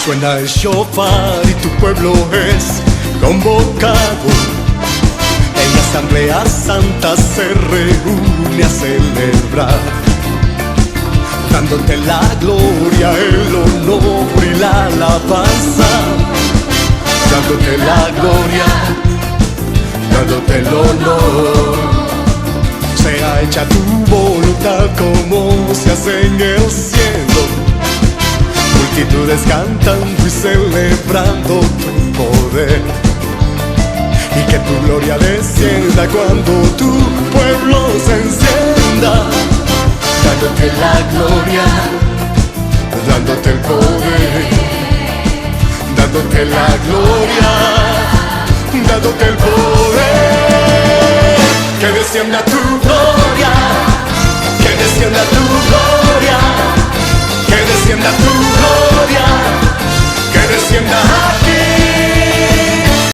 Suena el shofar y tu pueblo es convocado. En la asamblea santa se reúne a celebrar, dándote la gloria, el honor y la alabanza. Dándote la gloria, dándote el honor. Sea hecha tu voluntad como se hace en el cielo. Multitudes cantando y celebrando tu poder, y que tu gloria descienda cuando tu pueblo se encienda. Dándote la gloria, dándote el poder, dándote la gloria, dándote el poder.